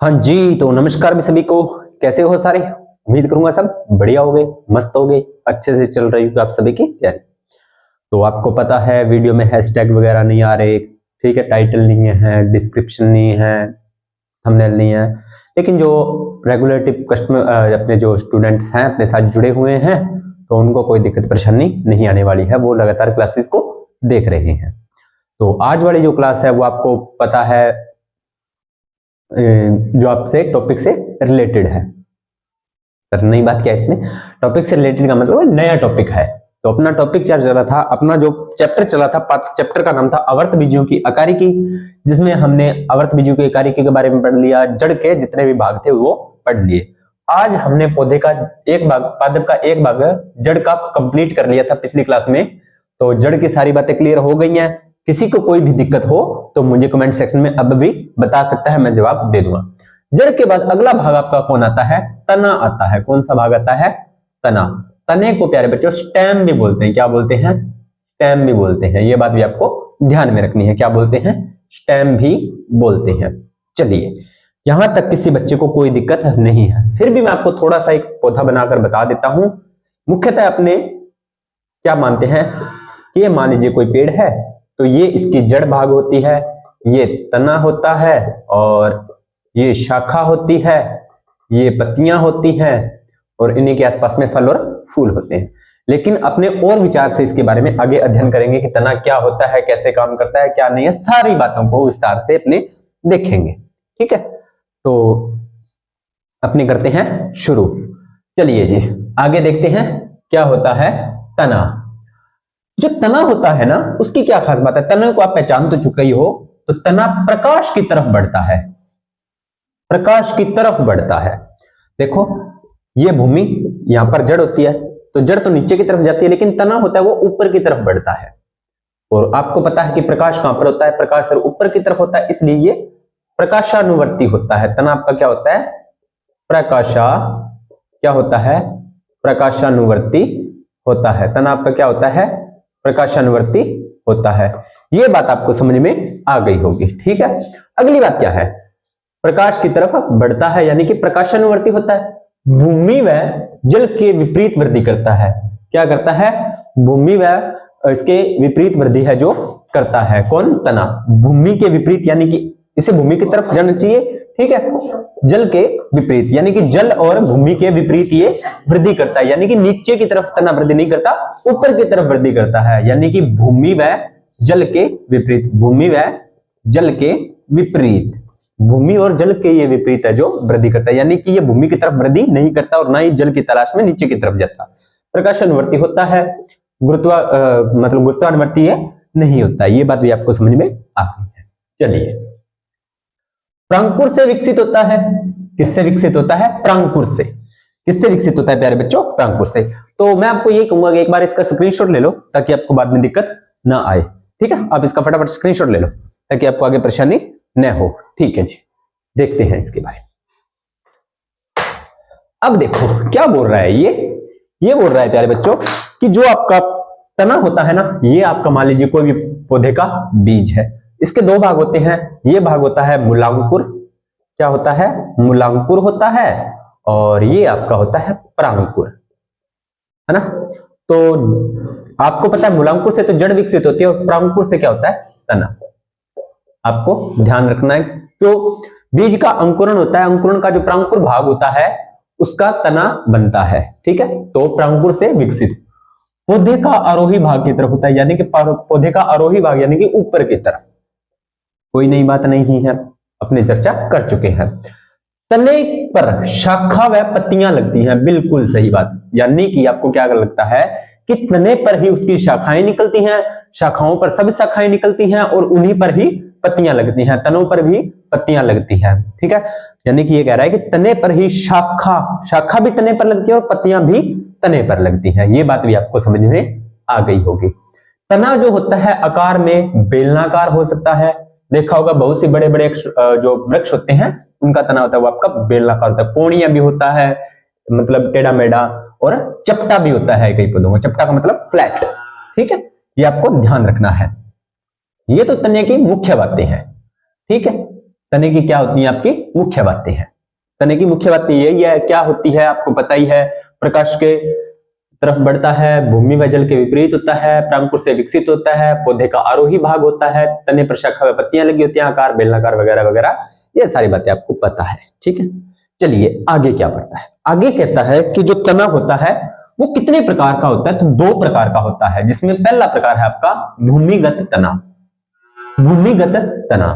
हाँ जी, तो नमस्कार भी सभी को। कैसे हो सारे? उम्मीद करूंगा सब बढ़िया होगे, मस्त होगे, अच्छे से चल रही होगी आप सभी की तैयारी। तो आपको पता है वीडियो में हैशटैग वगैरह नहीं आ रहे, ठीक है, टाइटल नहीं है, डिस्क्रिप्शन नहीं है, थंबनेल नहीं है, लेकिन जो रेगुलेटिव कस्टमर अपने जो स्टूडेंट्स हैं अपने साथ जुड़े हुए हैं तो उनको कोई दिक्कत परेशानी नहीं आने वाली है, वो लगातार क्लासेस को देख रहे हैं। तो आज वाली जो क्लास है वो आपको पता है जो आपसे टॉपिक से रिलेटेड है। पर नई बात क्या है इसमें, टॉपिक से रिलेटेड का मतलब नया टॉपिक है। तो अपना टॉपिक क्या चला था, अपना जो चैप्टर चला था, चैप्टर का नाम था आवर्त बीजों की अकारिकी, जिसमें हमने आवर्त बीजों की अकारिकी के बारे में पढ़ लिया, जड़ के जितने भी भाग थे वो पढ़ लिए। आज हमने पौधे का एक भाग, पादप का एक भाग, जड़ का कंप्लीट कर लिया था पिछली क्लास में। तो जड़ की सारी बातें क्लियर हो गई हैं। किसी को कोई भी दिक्कत हो तो मुझे कमेंट सेक्शन में अब भी बता सकता है, मैं जवाब दे दूंगा। जड़ के बाद अगला भाग आपका कौन आता है? तना आता है। कौन सा भाग आता है? तना। तने को प्यारे बच्चों स्टेम भी बोलते हैं। क्या बोलते हैं? स्टेम भी बोलते हैं। ये बात भी आपको ध्यान में रखनी है। क्या बोलते हैं? स्टेम भी बोलते हैं। चलिए, यहां तक किसी बच्चे को कोई दिक्कत नहीं है। फिर भी मैं आपको थोड़ा सा एक पौधा बनाकर बता देता हूं। मुख्यतः अपने क्या मानते हैं कि ये मान लीजिए कोई पेड़ है तो ये इसकी जड़ भाग होती है, ये तना होता है, और ये शाखा होती है, ये पत्तियां होती हैं, और इन्हीं के आसपास में फल और फूल होते हैं। लेकिन अपने और विचार से इसके बारे में आगे अध्ययन करेंगे कि तना क्या होता है, कैसे काम करता है, क्या नहीं है, सारी बातों को विस्तार से अपने देखेंगे। ठीक है, तो अपने करते हैं शुरू। चलिए जी, आगे देखते हैं क्या होता है तना। जो तना होता है ना, उसकी क्या खास बात है? तना को आप पहचान तो चुके ही हो। तो तना प्रकाश की तरफ बढ़ता है, प्रकाश की तरफ बढ़ता है। देखो, ये भूमि, यहां पर जड़ होती है, तो जड़ तो नीचे की तरफ जाती है, लेकिन तना होता है वो ऊपर की तरफ बढ़ता है। और आपको पता है कि प्रकाश कहां पर होता है? प्रकाश सर ऊपर की तरफ होता है, इसलिए ये प्रकाशानुवर्ती होता है। तना आपका क्या होता है? क्या होता है? प्रकाशानुवर्ती होता है। तना आपका क्या होता है? प्रकाशानुवर्ती होता है। ये बात आपको समझ में आ गई होगी। ठीक है, अगली बात क्या है? प्रकाश की तरफ बढ़ता है, यानी कि प्रकाशानुवर्ती होता है। भूमि व जल के विपरीत वृद्धि करता है। क्या करता है? भूमि व इसके विपरीत वृद्धि है जो करता है। कौन? तना। भूमि के विपरीत, यानी कि इसे भूमि की तरफ जाना चाहिए, ठीक है, जल के विपरीत, यानी कि जल और भूमि के विपरीत ये वृद्धि करता है। यानी कि नीचे की तरफ तना वृद्धि नहीं करता, ऊपर की तरफ वृद्धि करता है। यानी कि भूमि व जल के विपरीत, भूमि व जल के विपरीत, भूमि और जल के ये विपरीत है जो वृद्धि करता है। यानी कि ये भूमि की तरफ वृद्धि नहीं करता और ना ही जल की तलाश में नीचे की तरफ जाता। प्रकाशानुवर्ती होता है, मतलब गुरुत्वानुवर्ती ये नहीं होता। ये बात भी आपको समझ में आ गई है। चलिए, प्रांकुर से विकसित होता है। किससे विकसित होता है? प्रांकुर से। किससे विकसित होता है प्यारे बच्चों? प्रांकुर से। तो मैं आपको ये कहूंगा कि एक बार इसका स्क्रीनशॉट ले लो ताकि आपको बाद में दिक्कत ना आए। ठीक है, आप इसका फटाफट स्क्रीनशॉट ले लो ताकि आपको आगे परेशानी न हो। ठीक है जी, देखते हैं इसके बारे में। अब देखो क्या बोल रहा है ये बोल रहा है प्यारे बच्चों कि जो आपका तना होता है ना, ये आपका मान लीजिए कोई भी पौधे का बीज है। इसके दो भाग होते हैं। ये भाग होता है मूलांकुर। क्या होता है? मूलांकुर होता है। और ये आपका होता है प्रांकुर, है ना। तो आपको पता है मूलांकुर से तो जड़ विकसित होती है और प्रांकुर से क्या होता है? तना। आपको ध्यान रखना है, जो बीज का अंकुरण होता है, अंकुरण का जो प्रांकुर भाग होता है उसका तना बनता है। ठीक है, तो प्रांकुर से विकसित। पौधे का आरोही भाग की तरफ होता है, यानी कि पौधे का आरोही भाग यानी कि ऊपर की तरफ। कोई नई बात नहीं है, अपने चर्चा कर चुके हैं। तने पर शाखा व पत्तियां लगती हैं। बिल्कुल सही बात, यानी कि आपको क्या लगता है कि तने पर ही उसकी शाखाएं निकलती हैं, शाखाओं पर सब शाखाएं निकलती हैं और उन्हीं पर ही पत्तियां लगती हैं, तनों पर भी पत्तियां लगती हैं। ठीक है, यानी कि ये कह रहा है कि तने पर ही शाखा भी तने पर लगती है और पत्तियां भी तने पर लगती हैं। ये बात भी आपको समझ में आ गई होगी। तना जो होता है आकार में बेलनाकार हो सकता है। देखा होगा बहुत से बड़े बड़े जो वृक्ष होते हैं उनका तना होता है वो आपका बेलनाकार होता है। कोणिया भी होता है, मतलब टेढ़ा मेढ़ा, और चपटा भी होता है कई पौधों में। चपटा का मतलब फ्लैट। ठीक है, ये आपको ध्यान रखना है। ये तो तने की मुख्य बातें हैं। ठीक है, तने की क्या होती है? आपकी मुख्य बातें हैं। तने की मुख्य बातें यही है, क्या होती है आपको पता ही है, प्रकाश के तरफ बढ़ता है, भूमि व जल के विपरीत होता है, प्रांकुर से विकसित होता है, पौधे का आरोही भाग होता है, तने पर शाखा व पत्तियां लगी होती हैं, आकार बेलनाकार वगैरह वगैरह, ये सारी बातें आपको पता है। ठीक है, चलिए आगे क्या पढ़ता है। आगे कहता है कि जो तना होता है वो कितने प्रकार का होता है, तो 2 प्रकार का होता है, जिसमें पहला प्रकार है आपका भूमिगत तना। भूमिगत तना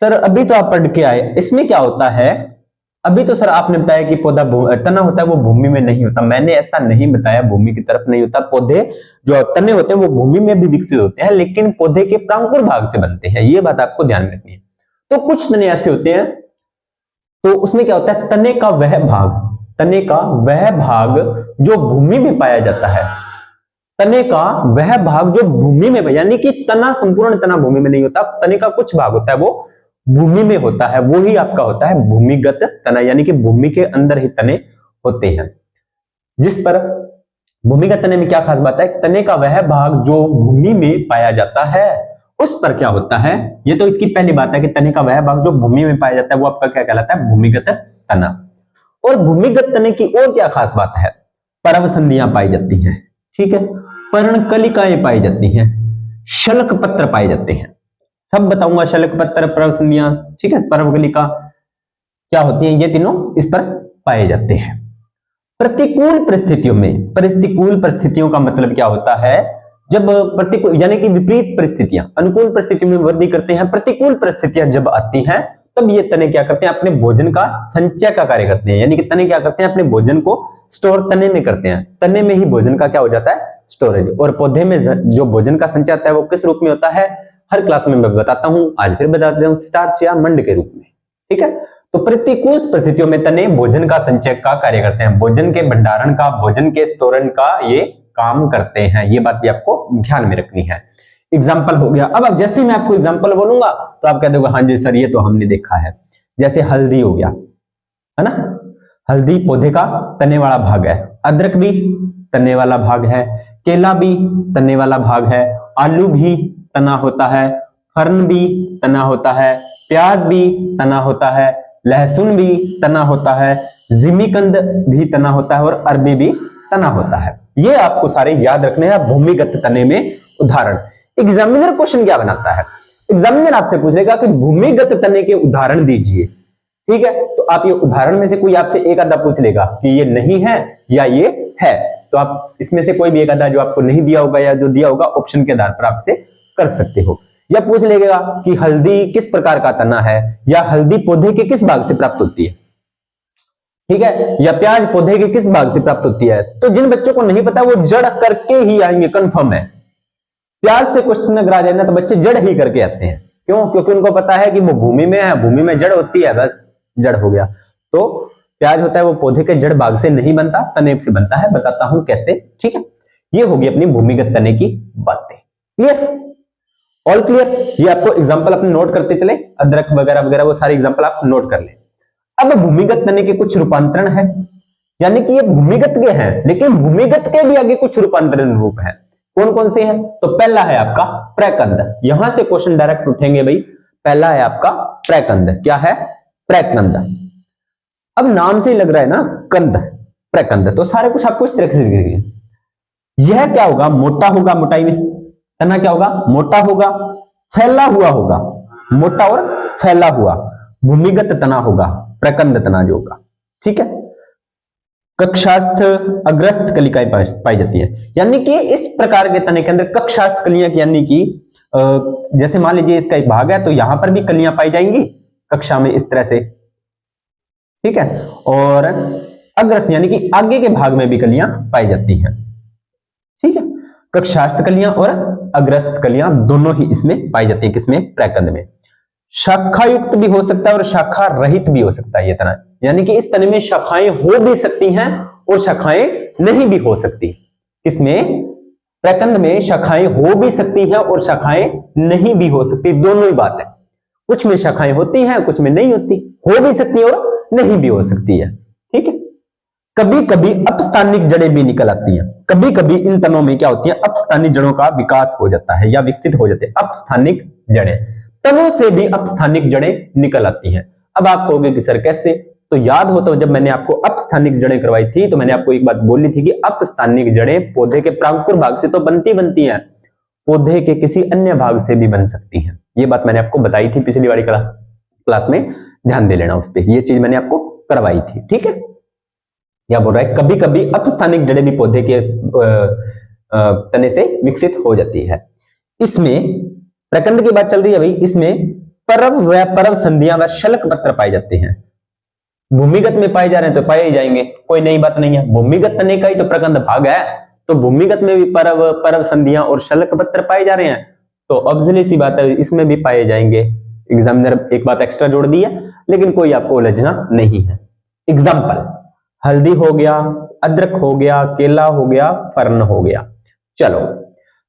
सर अभी तो आप पढ़ के आए, इसमें क्या होता है, अभी तो सर आपने बताया कि पौधा तना होता है वो भूमि में नहीं होता, मैंने ऐसा नहीं बताया, भूमि की तरफ नहीं होता। पौधे जो तने होते हैं वो भूमि में भी विकसित होते हैं, लेकिन पौधे के प्रांकुर भाग से बनते हैं, ये बात आपको ध्यान रखनी है। तो कुछ तने ऐसे होते हैं, तो उसमें क्या होता है, तने का वह भाग, तने का वह भाग जो भूमि में पाया जाता है, तने का वह भाग जो भूमि में, यानी कि तना संपूर्ण तना भूमि में नहीं होता, तने का कुछ भाग होता है वो भूमि में होता है, वो ही आपका होता है भूमिगत तना, यानी कि भूमि के अंदर ही तने होते हैं। जिस पर भूमिगत तने में क्या खास बात है, तने का वह भाग जो भूमि में पाया जाता है उस पर क्या होता है, ये तो इसकी पहली बात है कि तने का वह भाग जो भूमि में पाया जाता है वो आपका क्या कहलाता है, भूमिगत तना। और भूमिगत तने की और क्या खास बात है, पर्व संधियां पाई जाती हैं, ठीक है, पर्णकलिकाएं पाई जाती हैं, शल्क पत्र पाए जाते हैं, सब बताऊंगा, शल्क पत्र, पर्व संधियां, ठीक है, पर्वकलिका क्या होती है, ये तीनों इस पर पाए जाते हैं। प्रतिकूल परिस्थितियों में, प्रतिकूल परिस्थितियों का मतलब क्या होता है, जब प्रतिकूल यानी कि विपरीत परिस्थितियां, अनुकूल परिस्थितियों में वृद्धि करते हैं, प्रतिकूल परिस्थितियां जब आती हैं तब ये तने क्या करते हैं, अपने भोजन का संचय का कार्य करते हैं, यानी कि तने क्या करते हैं, अपने भोजन को स्टोर तने में करते हैं, तने में ही भोजन का क्या हो जाता है, स्टोरेज। और पौधे में जो भोजन का संचय आता है वो किस रूप में होता है, हर क्लास में मैं बताता हूं, आज फिर बता देता हूं, स्टार्च या मंड के रूप में। ठीक है, तो प्रतिकूल परिस्थितियों में तने भोजन का संचय का कार्य करते हैं, भोजन के भंडारण का, भोजन के स्टोरन का ये काम करते हैं, ये बात भी आपको ध्यान में रखनी है। एग्जाम्पल हो गया, अब जैसे मैं आपको एग्जाम्पल बोलूंगा तो आप कह दोगे हाँ जी सर ये तो हमने देखा है। जैसे हल्दी हो गया, है ना, हल्दी पौधे का तने वाला भाग है, अदरक भी तने वाला भाग है, केला भी तने वाला भाग है, आलू भी तना होता है, फर्न भी तना होता है, प्याज भी तना होता है, लहसुन भी तना होता है, जिमीकंद भी तना होता है और अरबी भी तना होता है। ये आपको सारे याद रखने हैं भूमिगत तने में उदाहरण। एग्जामिनर क्वेश्चन क्या बनाता है, एग्जामिनर आपसे पूछेगा कि भूमिगत तने के उदाहरण दीजिए, ठीक है, तो आप ये उदाहरण में से कोई आपसे एक आधा पूछ लेगा कि ये नहीं है या ये है, तो आप इसमें से कोई भी एक आधा जो आपको नहीं दिया होगा या जो दिया होगा ऑप्शन के आधार पर आपसे कर सकते हो। या पूछ लेगा कि हल्दी किस प्रकार का तना है, या हल्दी पौधे के किस भाग से प्राप्त होती है, ठीक है, या प्याज पौधे के किस भाग से प्राप्त होती है। तो जिन बच्चों को नहीं पता वो जड़ करके ही आएंगे, कंफर्म है। प्याज से क्वेश्चन अगर आ जाए ना तो बच्चे जड़ ही करके आते हैं, क्यों, क्योंकि उनको पता है कि वो भूमि में है, भूमि में जड़ होती है, बस जड़ हो गया। तो प्याज होता है वो पौधे के जड़ भाग से नहीं बनता, तने से बनता है, बताता हूं कैसे। ठीक है, ये होगी अपनी भूमिगत तने की बातें। Clear, all clear. ये आपको एग्जांपल अपने नोट करते चले, अदरक वगैरह वगैरह वो सारे एग्जांपल आप नोट कर ले। अब भूमिगत तने के कुछ रूपांतरण है, यानी कि ये भूमिगत के हैं लेकिन भूमिगत के भी आगे कुछ रूपांतरण रूप है। कौन कौन से हैं, तो पहला है आपका प्रकंद, यहां से क्वेश्चन डायरेक्ट उठेंगे भाई। पहला है आपका प्रकंद, क्या है, प्रकंद। अब नाम से ही लग रहा है ना कंद, प्रकंद, तो सारे कुछ आपको इस तरह से दिखेंगे। यह क्या होगा, मोटा होगा, मोटाई में तना क्या होगा, मोटा होगा, फैला हुआ होगा, मोटा और फैला हुआ भूमिगत तना होगा, प्रकंद तना जो होगा। ठीक है, कक्षास्थ अग्रस्थ कलिकाएं पाई जाती है, यानी कि इस प्रकार के तने के अंदर कक्षास्थ कलियां, यानी कि जैसे मान लीजिए इसका एक भाग है तो यहां पर भी कलियां पाई जाएंगी कक्षा में इस तरह से। ठीक है, और अग्रस्थ यानी कि आगे के भाग में भी कलियां पाई जाती हैं। ठीक है, कक्षास्थ कलियां और अग्रस्थ कलियां दोनों ही इसमें पाई जाती है, किसमें, प्रकंद में। शाखा युक्त भी हो सकता है और शाखा रहित भी हो सकता है ये तना, यानी कि इस तने में शाखाएं हो भी सकती हैं और शाखाएं नहीं भी हो सकती। इसमें प्रकंद में शाखाएं हो भी सकती हैं और शाखाएं नहीं भी हो सकती, दोनों ही बात है। कुछ में शाखाएं होती हैं, कुछ में नहीं होती, हो भी सकती है और नहीं भी हो सकती है। ठीक है, कभी कभी अपस्थानिक जड़ें भी निकल आती हैं, कभी कभी इन तनों में क्या होती है, अपस्थानिक जड़ों का विकास हो जाता है या विकसित हो जाते हैं। अपस्थानिक जड़ें, तनों से भी अपस्थानिक जड़ें निकल आती हैं। अब आप कहोगे कि सर कैसे, तो याद हो तो जब मैंने आपको अपस्थानिक जड़ें करवाई थी तो मैंने आपको एक बात बोली थी कि अपस्थानिक जड़ें पौधे के प्रांकुर भाग से तो बनती हैं, पौधे के किसी अन्य भाग से भी बन सकती हैं। ये बात मैंने आपको बताई थी पिछली वाली क्लास में, ध्यान दे लेना उस पर, ये चीज मैंने आपको करवाई थी। ठीक है, क्या बोल रहा है, कभी कभी अपस्थानिक जड़ें भी पौधे के तने से विकसित हो जाती है। इसमें प्रकंद की बात चल रही है भाई, इसमें परव व परव संधियां व शलक पत्र पाए जाते हैं। भूमिगत में पाए जा रहे हैं तो पाए ही जाएंगे, कोई नई बात नहीं है, भूमिगत तने का ही तो प्रकंद भाग है, तो भूमिगत में भी परव संधियां और शलक पत्र पाए जा रहे हैं, तो ऑब्वियसली सी बात है इसमें भी पाए जाएंगे। एग्जामिनर एक बात एक्स्ट्रा जोड़ दी है, लेकिन कोई आपको उलझना नहीं है। एग्जाम्पल, हल्दी हो गया, अदरक हो गया, केला हो गया, फर्न हो गया। चलो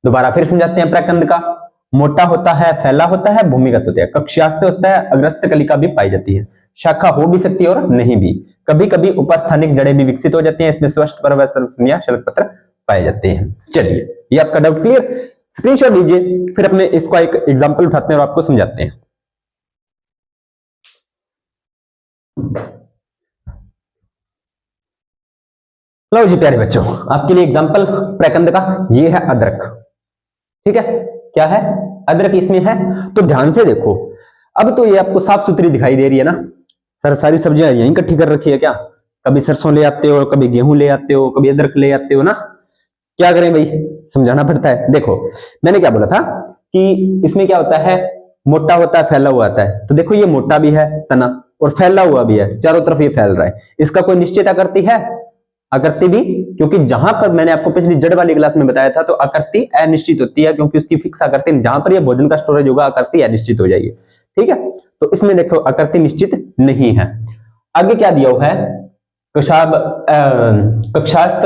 दोबारा फिर समझाते हैं प्रकंद का। मोटा होता है, फैला होता है, भूमिगत होता है, कक्षास्थ होता है, अग्रस्त कलिका भी पाई जाती है, शाखा हो भी सकती है और नहीं भी, कभी कभी उपस्थानिक जड़ें भी विकसित हो जाती हैं, इसमें स्पष्ट परव संधियां शलक पत्र पाए जाते हैं। चलिए ये आपका डाउट क्लियर, स्क्रीनशॉट लीजिए, फिर अपने इसका एक एग्जांपल उठाते हैं और आपको समझाते हैं। लो जी प्यारे बच्चों, आपके लिए एग्जांपल प्रकंद का, ये है अदरक। ठीक है, क्या है, अदरक इसमें है, तो ध्यान से देखो। अब तो ये आपको साफ सुथरी दिखाई दे रही है ना, सर सारी सब्जियां यहीं इकट्ठी कर रखी है क्या, कभी सरसों ले आते हो, कभी गेहूं ले आते हो, कभी अदरक ले आते हो ना, क्या करें भाई, समझाना पड़ता है। देखो मैंने क्या बोला था कि इसमें क्या होता है, मोटा होता है, फैला हुआ आता है, तो देखो ये मोटा भी है तना और फैला हुआ भी है, चारों तरफ ये फैल रहा है, इसका कोई निश्चित आकृति है, आकृति भी, क्योंकि जहां पर मैंने आपको पिछली जड़ वाली क्लास में बताया था, तो आकृति अनिश्चित होती है, क्योंकि उसकी फिक्स आकृति, जहां पर ये भोजन का स्टोरेज होगा आकृति अनिश्चित हो जाएगी। ठीक है, तो इसमें देखो आकृति निश्चित नहीं है। आगे क्या दिया हुआ है, कक्षास्थ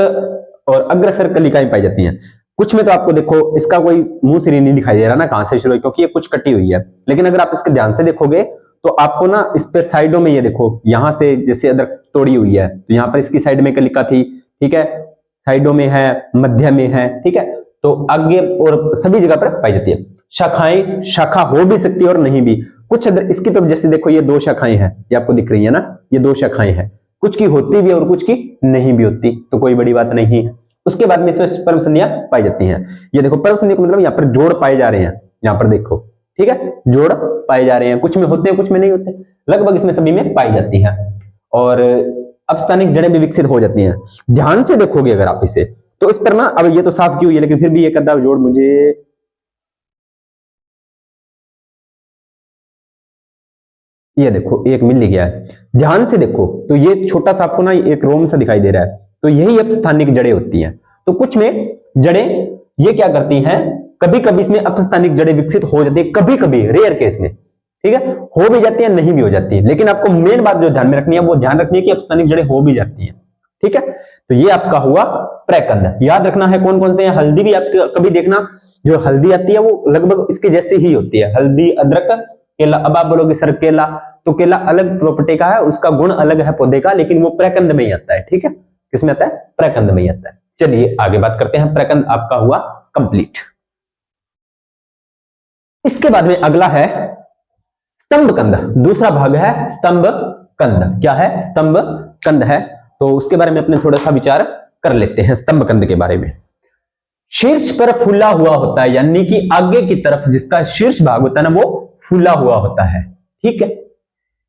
और अग्रसर कलिकाएं पाई जाती हैं। कुछ में तो आपको देखो इसका कोई मुंह सिर नहीं दिखाई दे रहा ना, कहां से शुरू, क्योंकि ये कुछ कटी हुई है, लेकिन अगर आप इसके ध्यान से देखोगे तो आपको ना इस पर साइडों में, ये देखो यहां से जैसे अदरक तोड़ी हुई है, तो यहाँ पर इसकी साइड में कलिका थी, ठीक है, साइडों में है, मध्य में है, ठीक है, तो आगे और सभी जगह पर पाई जाती है। शाखाएं, शाखा हो भी सकती है और नहीं भी, कुछ इसकी तो जैसे देखो ये दो शाखाएं हैं, ये आपको दिख रही है ना, ये दो शाखाएं हैं, कुछ की होती भी और कुछ की नहीं भी होती, तो कोई बड़ी बात नहीं है। उसके बाद में इसमें परम संधियां पाई जाती हैं। ये देखो परम संधि का मतलब यहाँ पर जोड़ पाए जा रहे हैं, यहाँ पर देखो, ठीक है, जोड़ पाए जा रहे हैं, कुछ में होते हैं कुछ में नहीं होते, लगभग इसमें सभी में पाई जाती है, और अपस्थानिक जड़ें भी विकसित हो जाती हैं। ध्यान से देखोगे अगर आप इसे, तो इस पर ना, अब ये तो साफ की हुई है, लेकिन फिर भी एक अद्धा जोड़ मुझे, ये देखो एक मिल गया है, ध्यान से देखो, तो ये छोटा सा आपको ना एक रोम सा दिखाई दे रहा है, तो यही अपस्थानिक जड़ें होती हैं। तो कुछ में जड़ें ये क्या करती हैं, कभी कभी इसमें अपस्थानिक जड़ें विकसित हो जाती है, कभी कभी रेयर केस में, ठीक है, हो भी जाती है नहीं भी हो जाती है, लेकिन आपको मेन बात जो ध्यान में रखनी है वो ध्यान रखनी है कि अपस्थानिक जड़ें हो भी जाती हैं। ठीक है, तो ये आपका हुआ प्रकंद। याद रखना है कौन कौन से हैं, हल्दी भी आप कभी देखना, जो हल्दी आती है वो लगभग इसके जैसी ही होती है, हल्दी, अदरक, केला। अब आप बोलोगे सर केला, तो केला अलग प्रॉपर्टी का है, उसका गुण अलग है पौधे का, लेकिन वो प्रकंद में ही आता है। ठीक है, किसमें आता है, प्रकंद में ही आता है। चलिए आगे बात करते हैं, प्रकंद आपका हुआ कंप्लीट। इसके बाद में अगला है स्तंभ कंद, दूसरा भाग है स्तंभ कंद। क्या है, स्तंभ कंद है, तो उसके बारे में अपने थोड़ा सा विचार कर लेते हैं। स्तंभ कंद के बारे में, शीर्ष पर फूला हुआ होता है, यानी कि आगे की तरफ जिसका शीर्ष भाग होता है ना वो फूला हुआ होता है। ठीक है,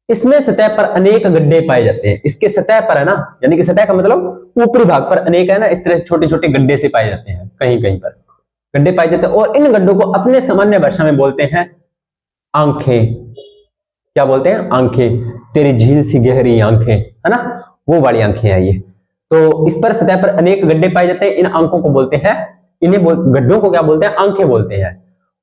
इसमें सतह पर अनेक गड्ढे पाए जाते हैं, इसके सतह पर है ना, यानी कि सतह का मतलब ऊपरी भाग पर अनेक है ना, इस तरह से छोटे छोटे गड्ढे से पाए जाते हैं, कहीं कहीं पर गड्ढे पाए जाते हैं, और इन गड्ढों को अपने सामान्य भाषा में बोलते हैं आंखें। क्या बोलते हैं, आंखें, तेरी झील सी गहरी आंखें, है ना, वो वाली आंखें हैं ये। तो इस पर सतह पर अनेक गड्ढे पाए जाते हैं, इन आंखों को बोलते हैं, गड्ढों को क्या बोलते हैं, आंखें बोलते हैं।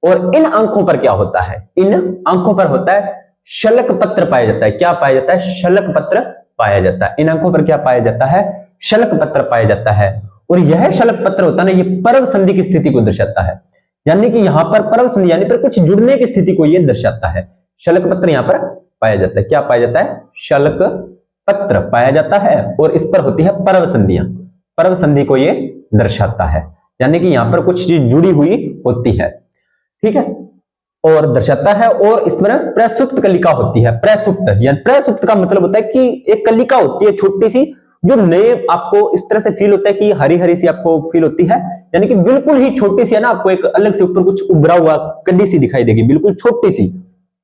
और इन आंखों पर क्या होता है, इन आंखों पर होता है शलक पत्र पाया जाता है। क्या पाया जाता है, शलक पत्र पाया जाता है। इन आंखों पर क्या पाया जाता है, शलक पत्र पाया जाता है। और यह शलक पत्र होता है ना, ये परव संधि की स्थिति को दर्शाता है, यानी कि यहां पर परव संधि यानी पर कुछ जुड़ने की स्थिति को यह दर्शाता है। शलक पत्र यहां पर पाया जाता है। क्या पाया जाता है, शलक पत्र पाया जाता है, और इस पर होती है परव संधियां, परव संधि को यह दर्शाता है, यानी कि यहां पर कुछ चीज जुड़ी हुई होती है। ठीक है, और दर्शाता है, और इसमें प्रसुप्त कलिका होती है। प्रसुप्त यानी प्रसुप्त का मतलब होता है कि एक कलिका होती है छोटी सी, जो नए आपको इस तरह से फील होता है कि हरी हरी सी आपको फील होती है, यानी कि बिल्कुल ही छोटी सी है ना, आपको एक अलग से ऊपर कुछ उभरा हुआ कली सी दिखाई देगी, बिल्कुल छोटी सी।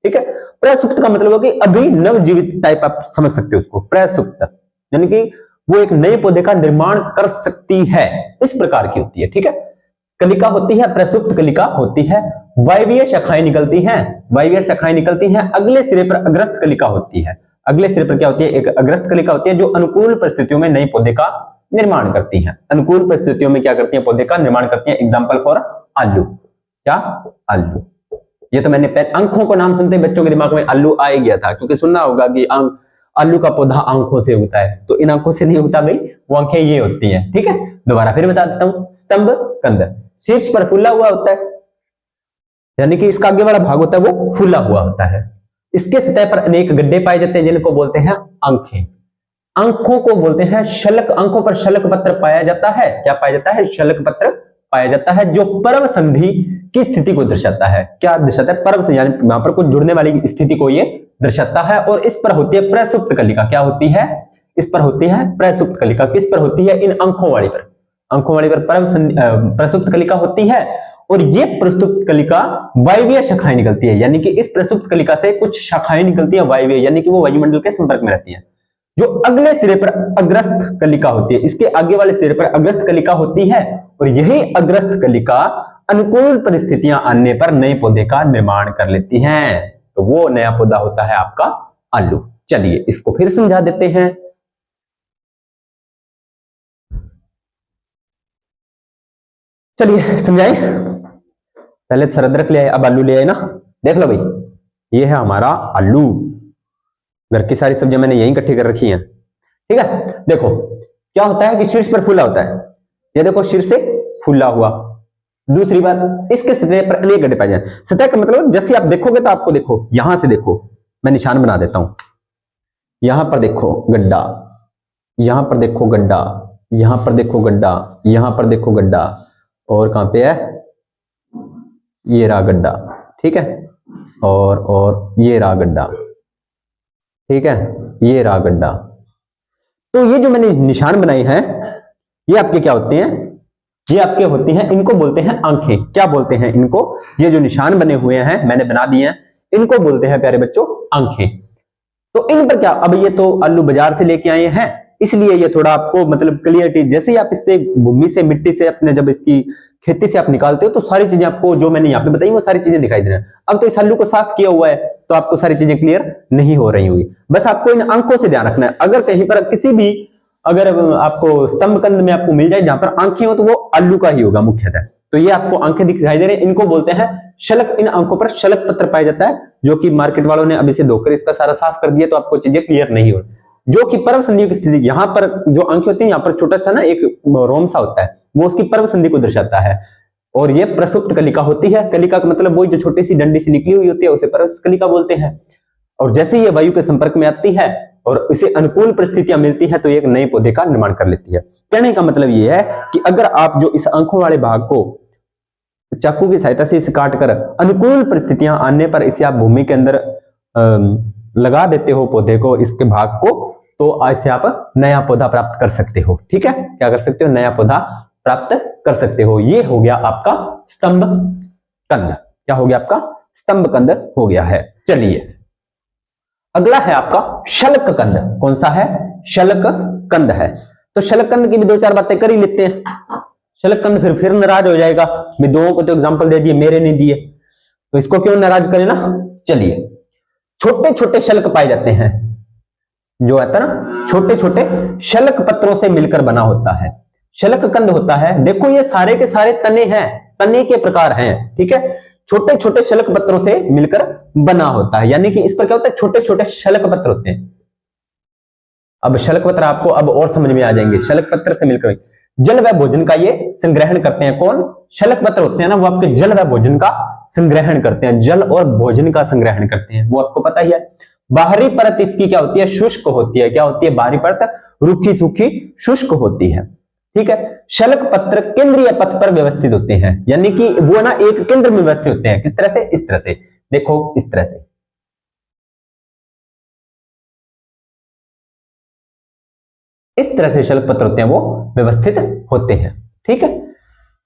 ठीक है, प्रसुप्त का मतलब है कि अभी नवजीवित टाइप आप समझ सकते हो उसको, प्रसुप्त यानी कि वो एक नए पौधे का निर्माण कर सकती है, इस प्रकार की होती है। ठीक है, कलिका होती है, प्रसुप्त कलिका होती है, वायवीय शाखाएं निकलती हैं, वायवीय शाखाएं निकलती हैं, अगले सिरे पर अग्रस्त कलिका होती है। अगले सिरे पर क्या होती है? एक अग्रस्त कलिका होती है, जो अनुकूल परिस्थितियों में नए पौधे का निर्माण करती है। अनुकूल परिस्थितियों में क्या करती है? पौधे का निर्माण करती है। एग्जाम्पल फॉर आलू, क्या? आलू। ये तो मैंने अंखों को नाम सुनते बच्चों के दिमाग में आलू आ ही गया था, क्योंकि सुनना होगा कि आलू का पौधा आंखों से उगता है, तो इन आंखों से नहीं उगता भाई, वो आंखें ये होती हैं। ठीक है, दोबारा फिर बता देता हूं। स्तंभ कंद शीर्ष पर फूला हुआ होता है, यानी कि इसका आगे वाला भाग होता है वो फूला हुआ होता है। इसके सतह पर अनेक गड्ढे पाए जाते हैं, जिनको बोलते हैं आंखें। आंखों को बोलते हैं शलक। आंखों पर शलक पत्र पाया जाता है। क्या पाया जाता है? शलक पत्र पाया जाता है, जो पर्व संधि की स्थिति को दर्शाता है। क्या दर्शाता है? पर्व संधि, यानी वहां पर कुछ जुड़ने वाली स्थिति को ये दर्शाता है। और इस पर होती है प्रसुप्त कलिका। क्या होती है? इस पर होती है प्रसुप्त कलिका। किस पर होती है? इन आंखों वाली पर। आंखों वाली पर प्रसुप्त कलिका होती है, और ये प्रसुप्त कलिका वायवीय शाखाएं निकलती है, यानी कि इस प्रसुप्त कलिका से कुछ शाखाएं निकलती है वायवीय, यानी कि वो वायुमंडल के संपर्क में रहती है। जो अगले सिरे पर अग्रस्त कलिका होती है, इसके आगे वाले सिरे पर अग्रस्त कलिका होती है, और यही अग्रस्त कलिका अनुकूल परिस्थितियां आने पर नए पौधे का निर्माण कर लेती हैं। तो वो नया पौधा होता है आपका आलू। चलिए इसको फिर समझा देते हैं। चलिए समझाए। पहले तो अदरक ले आए, अब आलू ले आए ना। देख लो भाई, ये है हमारा आलू। घर की सारी सब्जियां मैंने यहीं इकट्ठी कर रखी हैं। ठीक है, देखो क्या होता है कि शीर्ष पर फूला होता है। ये देखो शीर्ष से फूला हुआ। दूसरी बात, इसके सतह पर अनेक गड्ढे पाए जाए। सतह का मतलब जैसे आप देखोगे तो आपको देखो, यहां से देखो, मैं निशान बना देता हूं। यहां पर देखो गड्ढा, यहां पर देखो गड्ढा, यहां पर देखो गड्ढा, यहां पर देखो गड्ढा, और कहां पे है? ये रहा गड्ढा। ठीक है, और ये रहा गड्ढा। ठीक है, ये रहा गड्ढा। तो ये जो मैंने निशान बनाए हैं, ये आपके क्या होते हैं? ये आपके होती हैं, इनको बोलते हैं आंखें। क्या बोलते हैं इनको? ये जो निशान बने हुए हैं, मैंने बना दिए हैं, इनको बोलते हैं प्यारे बच्चों आंखें। तो इन पर क्या, अब ये तो आलू बाजार से लेके आए हैं, इसलिए ये थोड़ा आपको मतलब क्लियरिटी, जैसे ही आप इससे भूमि से, मिट्टी से, अपने जब इसकी खेती से आप निकालते हो, तो सारी चीजें आपको जो मैंने यहाँ पे बताई वो सारी चीजें दिखाई दे रही हैं। अब तो इस आलू को साफ किया हुआ है, तो आपको सारी चीजें क्लियर नहीं हो रही होंगी। बस आपको इन आंखों से ध्यान रखना है। अगर कहीं पर किसी भी, अगर आपको स्तंभ कंद में आपको मिल जाए जहां पर आंखें हो, तो वो आलू का ही होगा मुख्यतः। तो ये आपको आंखें दिखाई दे रही हैं, इनको बोलते हैं शलक। इन आंखों पर शलक पत्र पाया जाता है, जो कि मार्केट वालों ने अभी से धोकर इसका सारा साफ कर दिया, तो आपको चीजें क्लियर नहीं हो। जो कि पर्व संधि की स्थिति, यहाँ पर जो आंखें होती हैं, यहाँ पर छोटा सा ना एक रोम सा होता है, वो उसकी पर्व संधि को दर्शाता है। और ये प्रसुप्त कलिका होती है। कलिका का मतलब वही जो छोटी सी डंडी सी निकली हुई होती है, उसे पर्व कलिका बोलते हैं। और जैसे ये वायु के संपर्क में आती है और इसे अनुकूल परिस्थितियां मिलती है, तो एक नए पौधे का निर्माण कर लेती है। कहने का मतलब ये है कि अगर आप जो इस आंखों वाले भाग को चाकू की सहायता से इसे काटकर अनुकूल परिस्थितियां आने पर इसे आप भूमि के अंदर लगा देते हो पौधे को, इसके भाग को, तो ऐसे आप नया पौधा प्राप्त कर सकते हो। ठीक है, क्या कर सकते हो? नया पौधा प्राप्त कर सकते हो। ये हो गया आपका स्तंभ कंद। क्या हो गया? आपका स्तंभ कंद हो गया है। चलिए अगला है आपका शलक कंद। कौन सा है? शलक कंद है। तो शलक कंद की भी दो चार बातें कर ही लेते हैं। शलक कंद फिर नाराज हो जाएगा, मैं दो को तो एग्जांपल दे दिए, मेरे नहीं दिए, तो इसको क्यों नाराज करें ना। चलिए, छोटे छोटे शलक पाए जाते हैं, जो आता ना छोटे छोटे शलक पत्रों से मिलकर बना होता है, शलक कंद होता है। देखो ये सारे के सारे तने हैं, तने के प्रकार हैं। ठीक है, छोटे छोटे शलक पत्रों से मिलकर बना होता है, यानी कि इस पर क्या होता है? छोटे छोटे शलक पत्र होते हैं। अब शलक पत्र आपको अब और समझ में आ जाएंगे। शलक पत्र से मिलकर जल व भोजन का ये संग्रहण करते हैं। कौन? शलक पत्र होते हैं ना, वो आपके जल व भोजन का संग्रहण करते हैं, जल और भोजन का संग्रहण करते हैं, वो आपको पता ही है। बाहरी परत इसकी क्या होती है? शुष्क होती है। क्या होती है? बाहरी परत रूखी सूखी शुष्क होती है। ठीक है। शलक पत्र केंद्रीय पथ पर व्यवस्थित होते हैं, यानी कि वो ना एक केंद्र में व्यवस्थित होते हैं। किस तरह से? इस तरह से, देखो इस तरह से, इस तरह से शलक पत्र होते हैं वो व्यवस्थित होते हैं। ठीक है,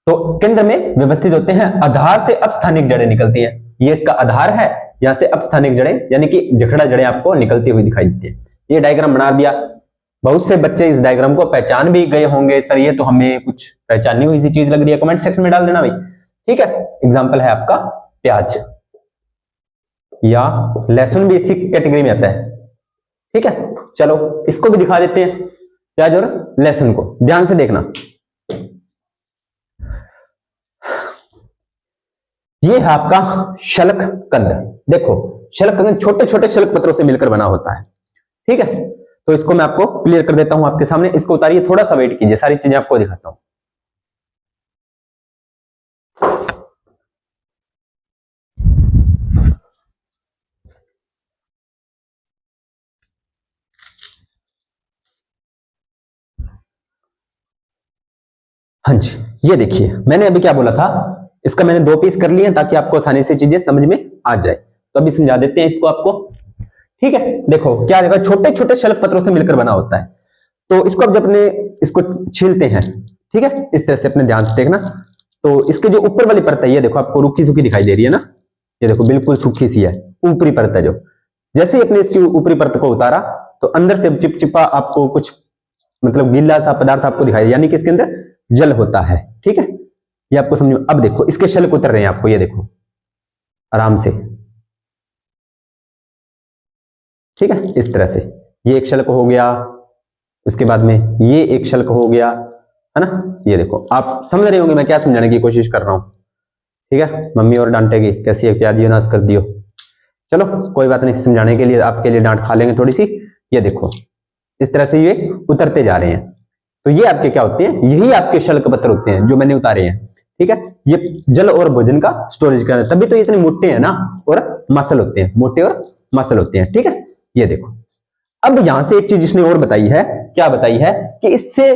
तो केंद्र में व्यवस्थित होते हैं। आधार से अपस्थानिक जड़ें निकलती हैं, ये इसका आधार है, यहां से अपस्थानिक जड़ें यानी कि जखड़ा जड़ें आपको निकलती हुई दिखाई देती है। ये डायग्राम बना दिया। बहुत से बच्चे इस डायग्राम को पहचान भी गए होंगे, सर ये तो हमें कुछ पहचाननी हुई सी चीज लग रही है, कमेंट सेक्शन में डाल देना भाई। ठीक है, एग्जाम्पल है आपका प्याज या लहसुन भी इसी कैटेगरी में आता है। ठीक है, चलो इसको भी दिखा देते हैं, प्याज और लहसुन को ध्यान से देखना। ये है आपका शलक कंद। देखो शलक कंद छोटे छोटे शलक पत्रों से मिलकर बना होता है। ठीक है, तो इसको मैं आपको क्लियर कर देता हूं आपके सामने। इसको उतारिए, थोड़ा सा वेट कीजिए, सारी चीजें आपको दिखाता हूं। हाँ जी, ये देखिए मैंने अभी क्या बोला था, इसका मैंने 2 पीस कर लिए ताकि आपको आसानी से चीजें समझ में आ जाए। तो अभी समझा देते हैं इसको आपको। ठीक है, देखो क्या जगह छोटे छोटे शलक पत्रों से मिलकर बना होता है। तो इसको अब जब अपने इसको छीलते हैं, ठीक है, इस तरह से अपने ध्यान से देखना। तो इसके जो ऊपर वाली परत है, ये देखो आपको रूखी सूखी दिखाई दे रही है ना, ये देखो बिल्कुल सूखी सी है, ऊपरी परत है जो। जैसे ही अपने इसकी ऊपरी परत को उतारा तो अंदर से चिपचिपा आपको कुछ मतलब गीला सा पदार्थ आपको दिखाई, यानी कि इसके अंदर जल होता है। ठीक है, ये आपको समझ में। अब देखो इसके शलक उतर रहे हैं आपको, ये देखो आराम से। ठीक है, इस तरह से ये एक शलक हो गया, उसके बाद में ये एक शलक हो गया, है ना। ये देखो आप समझ रहे होंगे मैं क्या समझाने की कोशिश कर रहा हूं। ठीक है, मम्मी और डांटेगी कैसी है, प्याज नाश कर दियो। चलो कोई बात नहीं, समझाने के लिए आपके लिए डांट खा लेंगे थोड़ी सी। ये देखो इस तरह से ये उतरते जा रहे हैं। तो ये आपके क्या होते हैं, यही आपके शल्क पत्र होते हैं जो मैंने उतारे हैं। ठीक है, ये जल और भोजन का स्टोरेज करना, तभी तो ये इतने मोटे हैं ना, और मसल होते हैं, मोटे और मसल होते हैं। ठीक है, ये देखो अब यहां से एक चीज इसने और बताई है, क्या बताई है कि इससे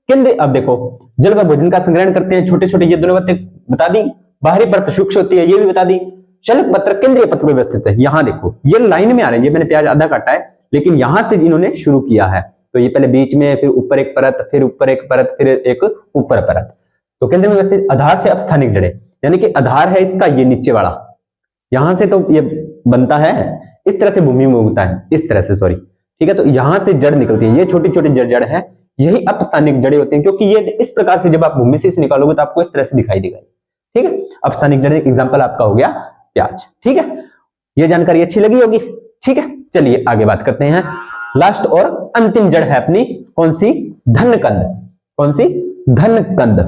केंद्र, अब देखो जल व भोजन का संग्रहण करते हैं छोटे छोटे, ये दोनों बातें बता दी। बाहरी परत सूक्ष्म होती है, ये भी बता दी। शलक पत्र केंद्रीय पत्र में व्यवस्थित है। यहां देखो ये लाइन में आ रहे हैं, ये मैंने प्याज आधा काटा है, लेकिन यहां से इन्होंने शुरू किया है। तो ये पहले बीच में, फिर ऊपर एक परत, फिर ऊपर एक परत, फिर एक ऊपर परत। तो केंद्र में व्यवस्थित आधार से अपस्थानिक जड़ें, यानी कि आधार है इसका ये नीचे वाला, यहां से तो ये बनता है, इस तरह से भूमि में उगता है, इस तरह से, सॉरी। ठीक है, तो यहां से जड़ निकलती है, ये छोटी छोटी जड़ है, यही अपस्थानिक जड़ें होती हैं, क्योंकि ये इस प्रकार से जब आप भूमि से इसे निकालोगे तो आपको इस तरह से दिखाई देगा। ठीक है, अपस्थानिक जड़ें एग्जाम्पल आपका हो गया प्याज। ठीक है, ये जानकारी अच्छी लगी होगी। ठीक है, चलिए आगे बात करते हैं। लास्ट और अंतिम जड़ है अपनी, कौन सी? धनकंद। कौन सी? धनकंद।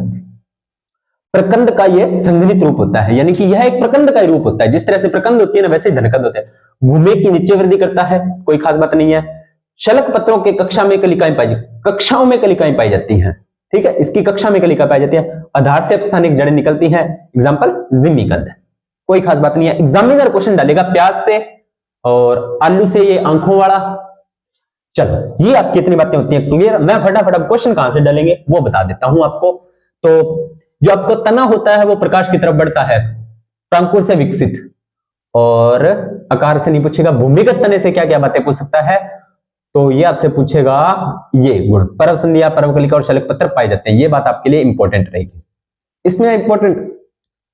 प्रकंद का यह संघनित रूप होता है, यानी कि यह एक प्रकंद का रूप होता है। जिस तरह से प्रकंद होती है ना, वैसे धनकंद होते हैं। भूमि की नीचे वृद्धि करता है, कोई खास बात नहीं है। शलक पत्रों के कक्षा में कलिकाएं पाई, कक्षाओं में कलिकाएं पाई जाती हैं। ठीक है, इसकी कक्षा में कलिका पाई जाती है। आधार से अपस्थानिक जड़ें निकलती हैं, एग्जाम्पल जिमीकंद। कोई खास बात नहीं है। एग्जामिनर क्वेश्चन डालेगा प्याज से और आलू से, ये आंखों वाला। चलो ये आपकी इतनी बातें होती हैं क्लियर। मैं फटाफट क्वेश्चन कहां से डालेंगे वो बता देता हूं आपको। तो जो आपको तना होता है वो प्रकाश की तरफ बढ़ता है, प्रांकुर से विकसित, और आकार से नहीं पूछेगा। भूमिगत तने से क्या क्या बातें पूछ सकता है, तो ये आपसे पूछेगा ये गुण, पर्व संध्या, पर्व कलिका और शलक पत्र पाए जाते हैं। ये बात आपके लिए इंपॉर्टेंट रहेगी, इसमें इंपॉर्टेंट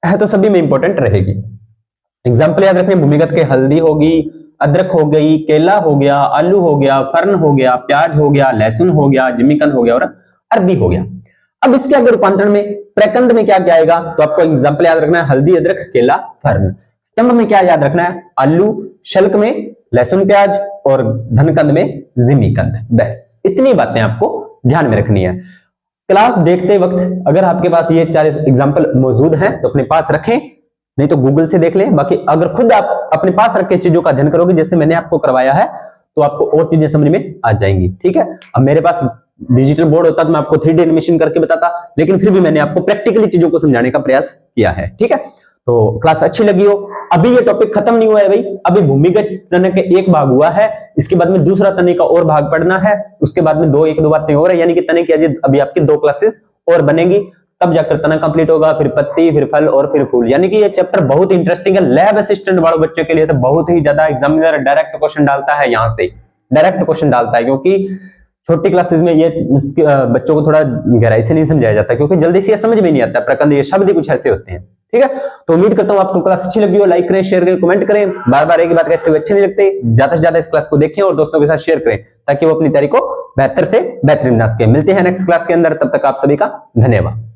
है तो सभी में इंपॉर्टेंट रहेगी। एग्जाम्पल याद रखें, भूमिगत के हल्दी होगी, अदरक हो गई, केला हो गया, आलू हो गया, फर्न हो गया, प्याज हो गया, लहसुन हो गया, जिमीकंद हो गया और अरबी हो गया। अब इसके अगर रूपांतरण में प्रकंद में क्या क्या आएगा, तो आपको एग्जाम्पल याद रखना है, हल्दी, अदरक, केला, फर्न। स्तंभ में क्या याद रखना है, आलू, शल्क में लहसुन प्याज और धनकंद में जिमीकंद। बस इतनी बातें आपको ध्यान में रखनी है। क्लास देखते वक्त अगर आपके पास ये 4 एग्जाम्पल मौजूद हैं तो अपने पास रखें, नहीं तो गूगल से देख लें। बाकी अगर खुद आप अपने पास रख के चीजों का अध्ययन करोगे जैसे मैंने आपको करवाया है, तो आपको और चीजें समझ में आ जाएंगी। ठीक है, अब मेरे पास डिजिटल बोर्ड होता तो मैं आपको 3D एनिमेशन करके बताता, लेकिन फिर भी मैंने आपको प्रैक्टिकली चीजों को समझाने का प्रयास किया है। ठीक है, तो क्लास अच्छी लगी हो। अभी ये टॉपिक खत्म नहीं हुआ है भाई, अभी भूमिगत तने के एक भाग हुआ है, इसके बाद में दूसरा तने का और भाग पढ़ना है, उसके बाद में एक दो बातें और है, यानी कि तने की अभी आपकी 2 क्लासेस और बनेंगी, तब जाकर तना कंप्लीट होगा, फिर पत्ती, फिर फल और फिर फूल। यानी कि ये चैप्टर बहुत इंटरेस्टिंग है। लैब असिस्टेंट वाले बच्चों के लिए तो बहुत ही ज्यादा एग्जामिनर डायरेक्ट क्वेश्चन डालता है, यहाँ से डायरेक्ट क्वेश्चन डालता है, क्योंकि छोटी क्लासेस में ये बच्चों को थोड़ा गहराई से नहीं समझाया जाता, क्योंकि जल्दी से समझ में नहीं आता, प्रकंद ये शब्द ही कुछ ऐसे होते हैं। ठीक है, तो उम्मीद करता हूं आपको क्लास अच्छी लगी हो। लाइक करें, शेयर करें, कमेंट करें। बार बार एक ही बात कहते हुए अच्छे नहीं लगते, ज्यादा से ज्यादा इस क्लास को देखें और दोस्तों के साथ शेयर करें, ताकि वो अपनी तैयारी को बेहतर से बेहतरीन बना सके। मिलते हैं नेक्स्ट क्लास के अंदर, तब तक आप सभी का धन्यवाद।